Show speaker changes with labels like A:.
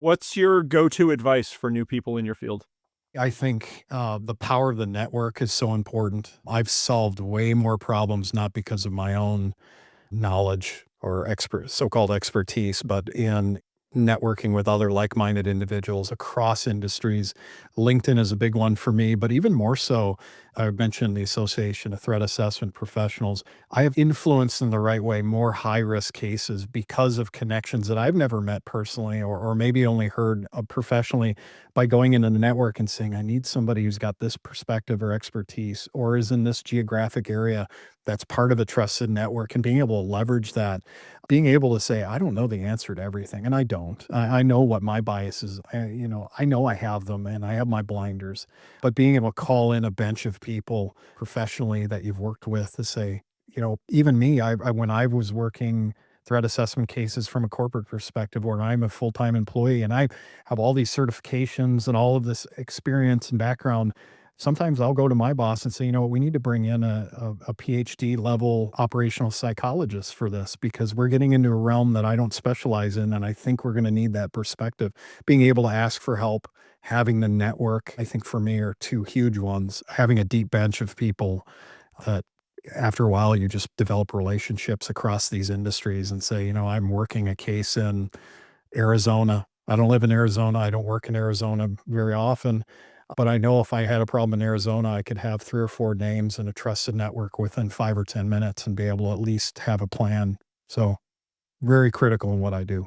A: What's your go-to advice for new people in your field?
B: I think the power of the network is so important. I've solved way more problems, not because of my own knowledge or so-called expertise, but in networking with other like-minded individuals across industries. LinkedIn is a big one for me, but even more so, I mentioned the Association of Threat Assessment Professionals. I have influenced in the right way more high-risk cases because of connections that I've never met personally or maybe only heard professionally by going into the network and saying, I need somebody who's got this perspective or expertise or is in this geographic area that's part of a trusted network and being able to leverage that, being able to say, I don't know the answer to everything. And I don't. I know what my biases, I know I have them and I have my blinders, but being able to call in a bench of people professionally that you've worked with to say, even me, when I was working threat assessment cases from a corporate perspective where I'm a full-time employee and I have all these certifications and all of this experience and background. Sometimes I'll go to my boss and say, you know what, we need to bring in a PhD level operational psychologist for this because we're getting into a realm that I don't specialize in. And I think we're going to need that perspective. Being able to ask for help, having the network, I think for me are two huge ones. Having a deep bench of people that after a while you just develop relationships across these industries and say, I'm working a case in Arizona. I don't live in Arizona. I don't work in Arizona very often, but I know if I had a problem in Arizona, I could have 3 or 4 names in a trusted network within 5 or 10 minutes and be able to at least have a plan. So, very critical in what I do.